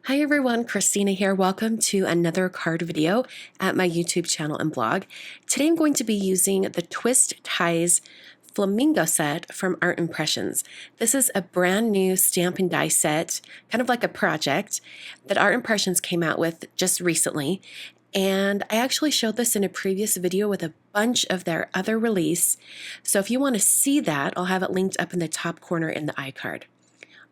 Hi everyone, Christina here. Welcome to another card video at my YouTube channel and blog. Today I'm going to be using the Twist Ties Flamingo set from Art Impressions. This is a brand new stamp and die set, kind of like a project that Art Impressions came out with just recently. And I actually showed this in a previous video with a bunch of their other release. So if you want to see that, I'll have it linked up in the top corner in the iCard.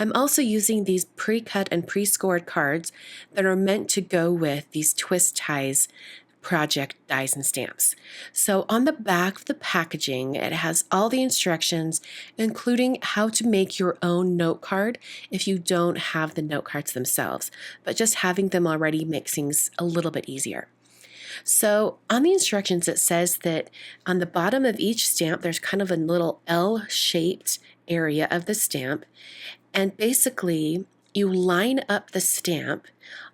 I'm also using these pre-cut and pre-scored cards that are meant to go with these Twist Ties project dies and stamps. So on the back of the packaging, it has all the instructions, including how to make your own note card if you don't have the note cards themselves, but just having them already makes things a little bit easier. So on the instructions, it says that on the bottom of each stamp, there's kind of a little L-shaped area of the stamp. And basically, you line up the stamp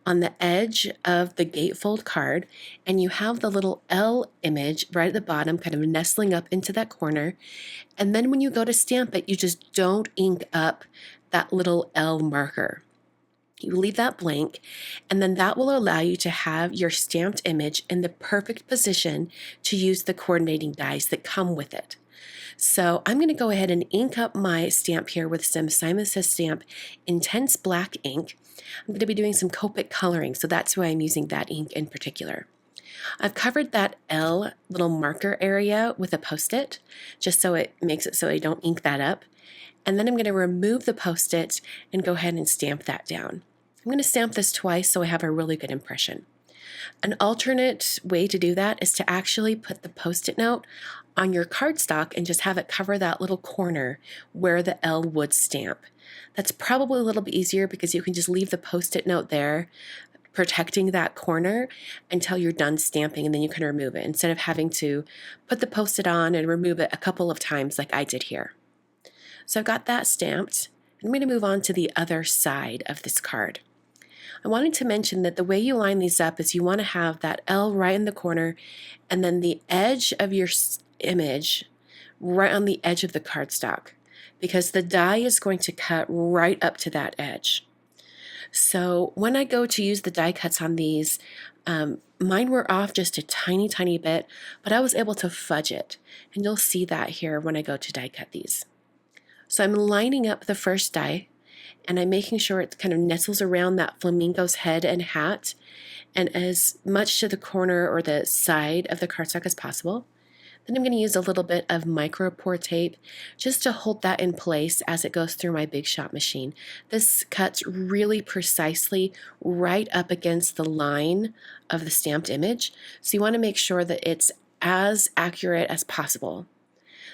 on the edge of the gatefold card, and you have the little L image right at the bottom, kind of nestling up into that corner. And then when you go to stamp it, you just don't ink up that little L marker. You leave that blank, and then that will allow you to have your stamped image in the perfect position to use the coordinating dies that come with it. So I'm going to go ahead and ink up my stamp here with some Simon Says Stamp Intense Black ink. I'm going to be doing some Copic coloring, so that's why I'm using that ink in particular. I've covered that L little marker area with a Post-it, just so it makes it so I don't ink that up. And then I'm going to remove the Post-it and go ahead and stamp that down. I'm going to stamp this twice so I have a really good impression. An alternate way to do that is to actually put the Post-it note on your cardstock and just have it cover that little corner where the L would stamp. That's probably a little bit easier because you can just leave the Post-it note there, protecting that corner until you're done stamping, and then you can remove it instead of having to put the Post-it on and remove it a couple of times like I did here. So I've got that stamped. I'm going to move on to the other side of this card. I wanted to mention that the way you line these up is you want to have that L right in the corner and then the edge of your image right on the edge of the cardstock, because the die is going to cut right up to that edge. So when I go to use the die cuts on these, mine were off just a tiny bit, but I was able to fudge it, and you'll see that here when I go to die cut these. So I'm lining up the first die, and I'm making sure it kind of nestles around that flamingo's head and hat, and as much to the corner or the side of the cardstock as possible. Then I'm going to use a little bit of micropore tape just to hold that in place as it goes through my Big Shot machine. This cuts really precisely right up against the line of the stamped image, so you want to make sure that it's as accurate as possible.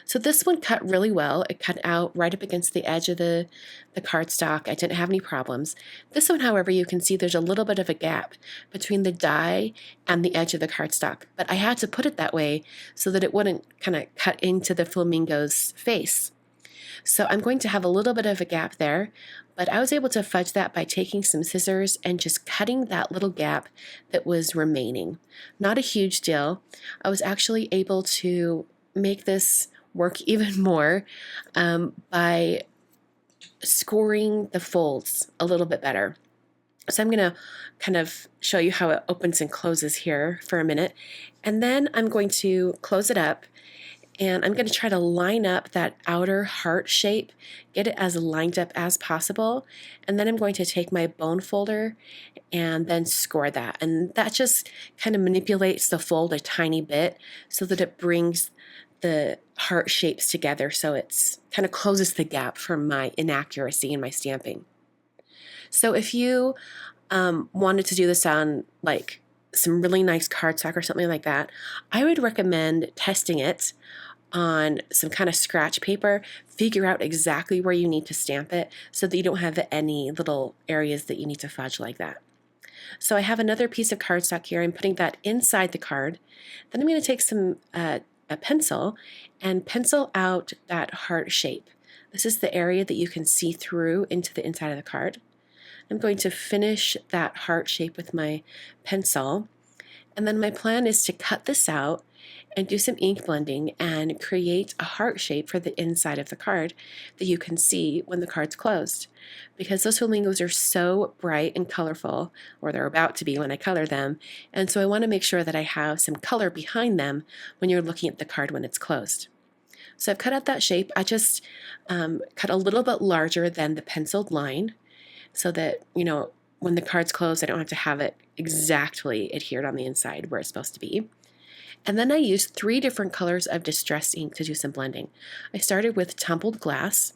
So this one cut really well. It cut out right up against the edge of the cardstock. I didn't have any problems. This one, however, you can see there's a little bit of a gap between the die and the edge of the cardstock. But I had to put it that way so that it wouldn't kind of cut into the flamingo's face. So I'm going to have a little bit of a gap there, but I was able to fudge that by taking some scissors and just cutting that little gap that was remaining. Not a huge deal. I was actually able to make this work even more by scoring the folds a little bit better. So I'm going to kind of show you how it opens and closes here for a minute, and then I'm going to close it up, and I'm going to try to line up that outer heart shape, get it as lined up as possible, and then I'm going to take my bone folder and then score that, and that just kind of manipulates the fold a tiny bit so that it brings the heart shapes together, so it's kind of closes the gap from my inaccuracy in my stamping. So if you wanted to do this on like some really nice cardstock or something like that, I would recommend testing it on some kind of scratch paper. Figure out exactly where you need to stamp it so that you don't have any little areas that you need to fudge like that. So I have another piece of cardstock here. I'm putting that inside the card. Then I'm going to take some a pencil and pencil out that heart shape. This is the area that you can see through into the inside of the card. I'm going to finish that heart shape with my pencil, and then my plan is to cut this out and do some ink blending and create a heart shape for the inside of the card that you can see when the card's closed. Because those flamingos are so bright and colorful, or they're about to be when I color them, and so I want to make sure that I have some color behind them when you're looking at the card when it's closed. So I've cut out that shape. I just cut a little bit larger than the penciled line so that, when the card's closed, I don't have to have it exactly adhered on the inside where it's supposed to be. And then I used 3 different colors of distress ink to do some blending. I started with tumbled glass,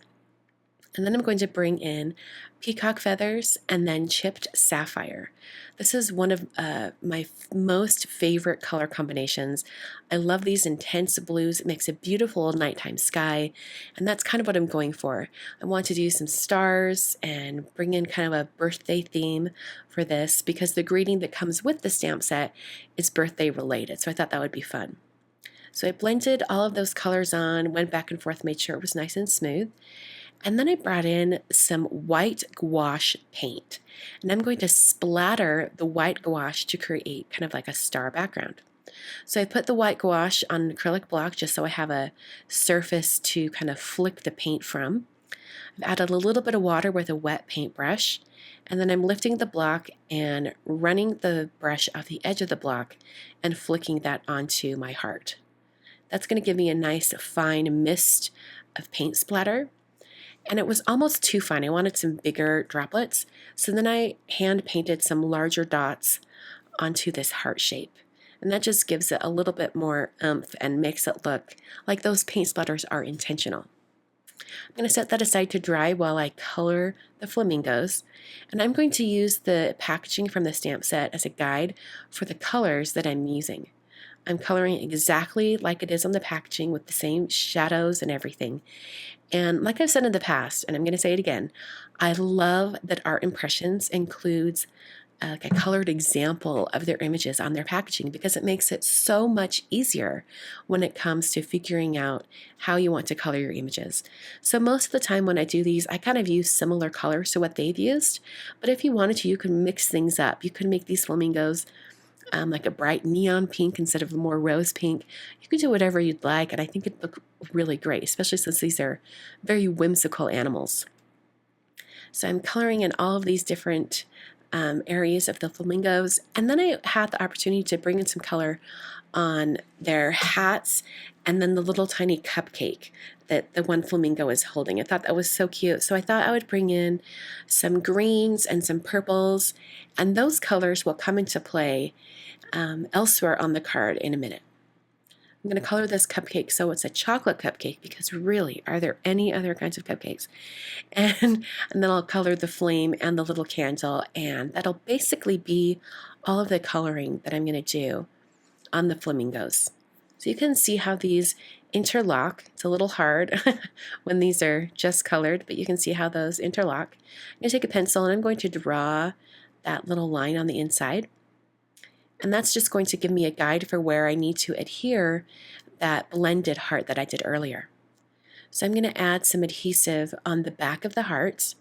and then I'm going to bring in peacock feathers and then chipped sapphire. This is one of my most favorite color combinations. I love these intense blues. It makes a beautiful nighttime sky, and that's kind of what I'm going for. I want to do some stars and bring in kind of a birthday theme for this because the greeting that comes with the stamp set is birthday related, so I thought that would be fun. So I blended all of those colors on, went back and forth, made sure it was nice and smooth. And then I brought in some white gouache paint, and I'm going to splatter the white gouache to create kind of like a star background. So I put the white gouache on an acrylic block just so I have a surface to kind of flick the paint from. I've added a little bit of water with a wet paintbrush, and then I'm lifting the block and running the brush off the edge of the block and flicking that onto my heart. That's going to give me a nice fine mist of paint splatter. And it was almost too fine. I wanted some bigger droplets. So then I hand painted some larger dots onto this heart shape. And that just gives it a little bit more oomph and makes it look like those paint splatters are intentional. I'm going to set that aside to dry while I color the flamingos. And I'm going to use the packaging from the stamp set as a guide for the colors that I'm using. I'm coloring exactly like it is on the packaging with the same shadows and everything. And like I've said in the past, and I'm going to say it again, I love that Art Impressions includes a colored example of their images on their packaging because it makes it so much easier when it comes to figuring out how you want to color your images. So most of the time when I do these, I kind of use similar colors to what they've used. But if you wanted to, you can mix things up. You can make these flamingos like a bright neon pink instead of a more rose pink. You could do whatever you'd like, and I think it'd look really great, especially since these are very whimsical animals. So I'm coloring in all of these different areas of the flamingos, and then I had the opportunity to bring in some color on their hats and then the little tiny cupcake that the one flamingo is holding. I thought that was so cute, so I thought I would bring in some greens and some purples, and those colors will come into play elsewhere on the card in a minute. I'm going to color this cupcake so it's a chocolate cupcake because really, are there any other kinds of cupcakes? And then I'll color the flame and the little candle, and that'll basically be all of the coloring that I'm going to do on the flamingos. So you can see how these interlock. It's a little hard when these are just colored, but you can see how those interlock. I'm going to take a pencil and I'm going to draw that little line on the inside. And that's just going to give me a guide for where I need to adhere that blended heart that I did earlier. So I'm going to add some adhesive on the back of the heart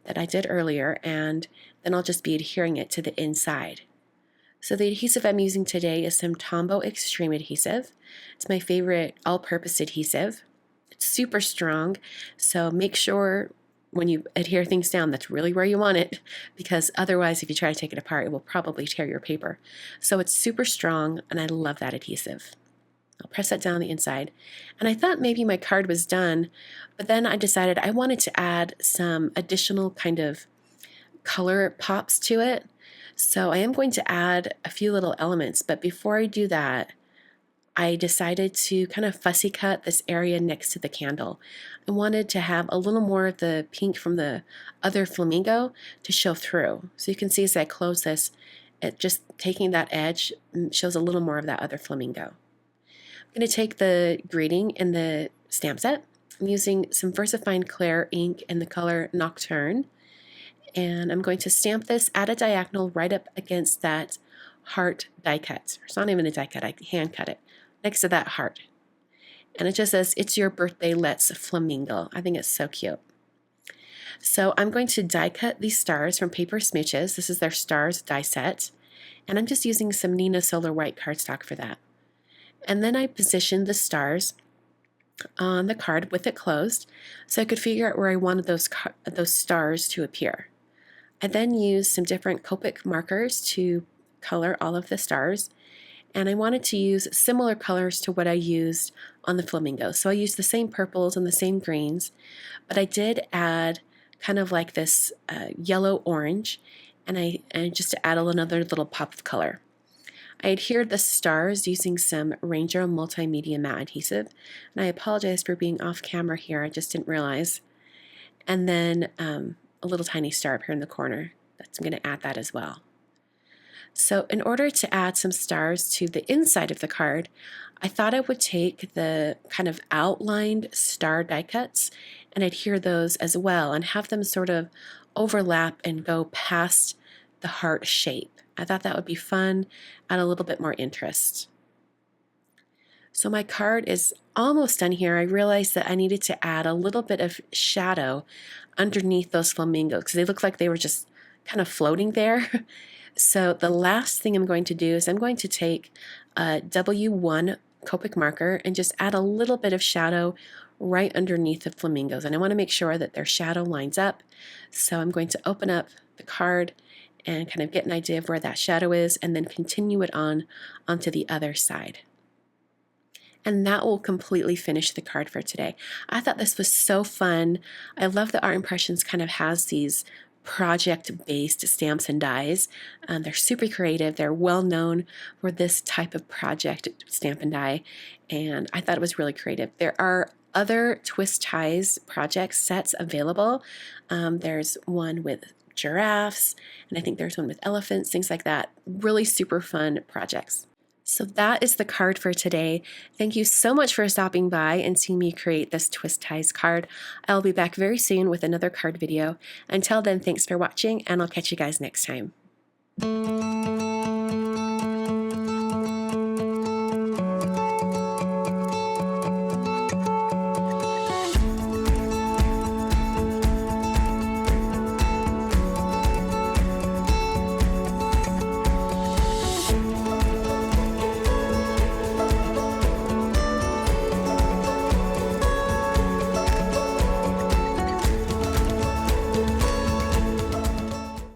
that I did earlier, and then I'll just be adhering it to the inside. So the adhesive I'm using today is some Tombow Extreme adhesive. It's my favorite all-purpose adhesive. It's super strong, so make sure when you adhere things down, that's really where you want it, because otherwise if you try to take it apart, it will probably tear your paper. So it's super strong, and I love that adhesive. I'll press that down on the inside. And I thought maybe my card was done, but then I decided I wanted to add some additional kind of color pops to it. So I am going to add a few little elements, but before I do that, I decided to kind of fussy cut this area next to the candle. I wanted to have a little more of the pink from the other flamingo to show through. So you can see as I close this, it just taking that edge shows a little more of that other flamingo. I'm going to take the greeting in the stamp set. I'm using some VersaFine Clair ink in the color Nocturne. And I'm going to stamp this at a diagonal right up against that heart die cut. It's not even a die cut, I hand cut it. Next to that heart. And it just says, "It's your birthday, let's flamingo." I think it's so cute. So I'm going to die cut these stars from Paper Smooches. This is their stars die set. And I'm just using some Nina Solar White cardstock for that. And then I positioned the stars on the card with it closed so I could figure out where I wanted those stars to appear. I then used some different Copic markers to color all of the stars, and I wanted to use similar colors to what I used on the flamingo. So I used the same purples and the same greens, but I did add kind of like this yellow-orange, and just to add another little pop of color. I adhered the stars using some Ranger Multimedia Matte Adhesive, and I apologize for being off camera here, I just didn't realize. And then a little tiny star up here in the corner. I'm going to add that as well. So in order to add some stars to the inside of the card, I thought I would take the kind of outlined star die cuts and adhere those as well and have them sort of overlap and go past the heart shape. I thought that would be fun, add a little bit more interest. So my card is almost done here. I realized that I needed to add a little bit of shadow underneath those flamingos because they look like they were just kind of floating there. So the last thing I'm going to do is I'm going to take a W1 Copic marker and just add a little bit of shadow right underneath the flamingos. And I want to make sure that their shadow lines up. So I'm going to open up the card and kind of get an idea of where that shadow is and then continue it onto the other side. And that will completely finish the card for today. I thought this was so fun. I love that Art Impressions kind of has these project-based stamps and dies. They're super creative. They're well known for this type of project stamp and die, and I thought it was really creative. There are other twist ties project sets available. There's one with giraffes, and I think there's one with elephants, things like that. Really super fun projects. So that is the card for today. Thank you so much for stopping by and seeing me create this Twist Ties card. I'll be back very soon with another card video. Until then, thanks for watching, and I'll catch you guys next time.